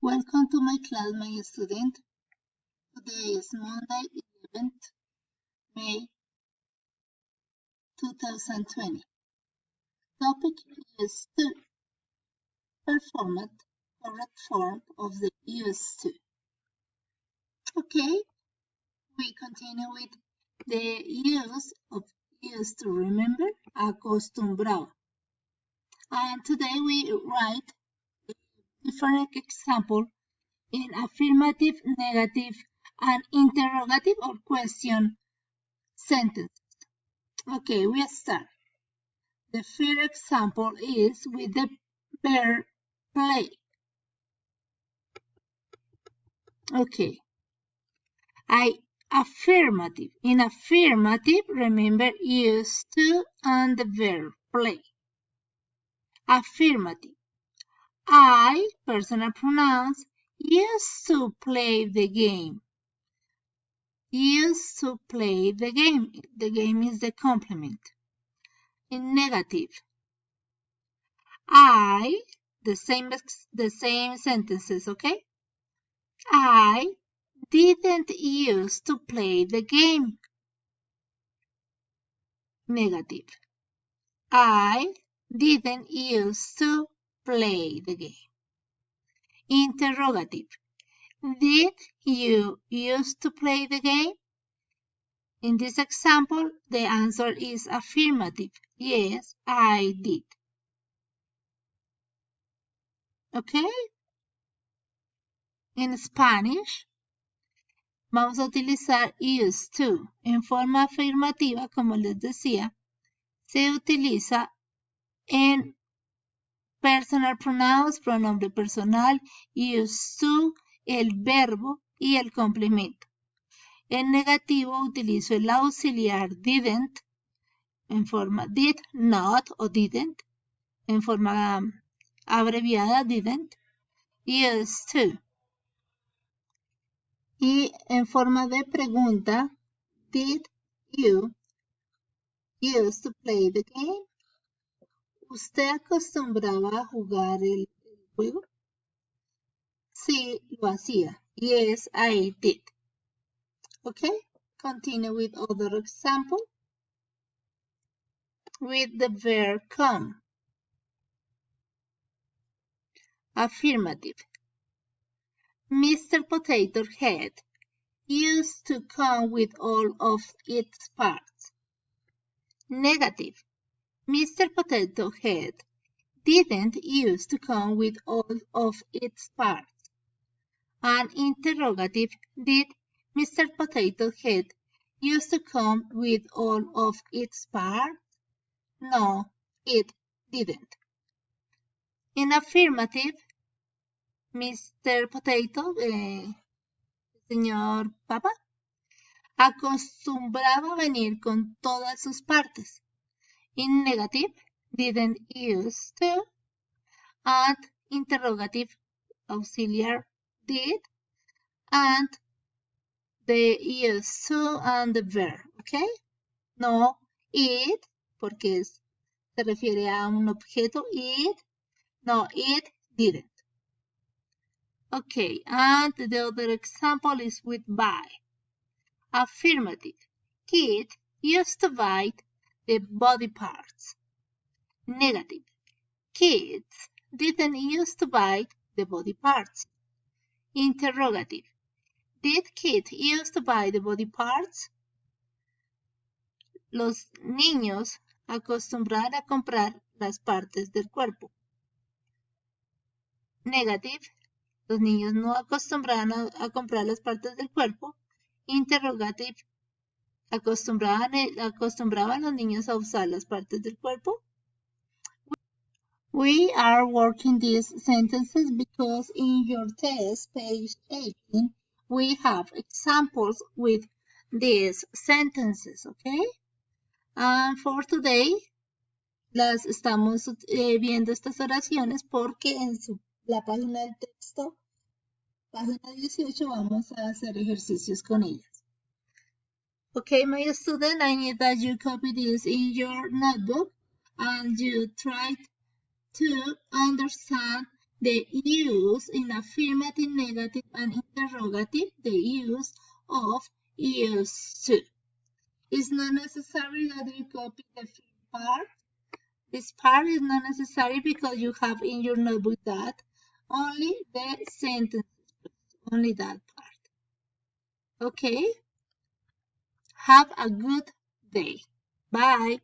Welcome to my class, my student. Today is Monday, 11th May 2020. Topic is to perform correct form of the used to. Okay, we continue with the use of used to. Remember, acostumbraba. And today we write different example in affirmative, negative, and interrogative or question sentence. Okay, we start. The first example is with the verb play. Okay. Affirmative. In affirmative, remember used to and the verb play. Affirmative. I, personal pronouns, used to play the game. Used to play the game. The game is the complement. In negative, I, the same sentences, okay? I didn't used to play the game. Negative. I didn't used to play the game. Interrogative. Did you used to play the game? In this example, the answer is affirmative. Yes, I did. Okay? En Spanish, vamos a utilizar used to. En forma afirmativa, como les decía, se utiliza en personal pronouns, pronombre personal, used to, el verbo y el complemento. En negativo utilizo el auxiliar didn't, en forma did, not o didn't, en forma abreviada didn't, used to. Y en forma de pregunta, did you used to play the game? ¿Usted acostumbraba a jugar el juego? Sí, lo hacía. Yes, I did. Okay, continue with other example. With the verb come. Affirmative. Mr. Potato Head used to come with all of its parts. Negative. Mr. Potato Head didn't used to come with all of its parts. An interrogative. Did Mr. Potato Head used to come with all of its parts? No, it didn't. In affirmative, Mr. Potato, señor Papa, acostumbraba venir con todas sus partes. In negative, didn't used to, and interrogative auxiliar did, and the used to and the verb, okay? No, it, porque se refiere a un objeto, it, no, it didn't. Okay, and the other example is with buy. Affirmative. Kid used to buy the body parts. Negative. Kids didn't used to buy the body parts. Interrogative. Did kids used to buy the body parts? Los niños acostumbraban a comprar las partes del cuerpo. Negative. Los niños no acostumbraban a comprar las partes del cuerpo. Interrogative. ¿Acostumbraban los niños a usar las partes del cuerpo? We are working these sentences because in your test, page 18, we have examples with these sentences, okay? And for today, las estamos viendo estas oraciones porque en la página del texto, página 18, vamos a hacer ejercicios con ellas. Okay, my student, I need that you copy this in your notebook and you try to understand The use in affirmative, negative, and interrogative, the use of used to. It's not necessary that you copy the first part. This part is not necessary because you have in your notebook that only the sentences, only that part. Okay? Have a good day. Bye.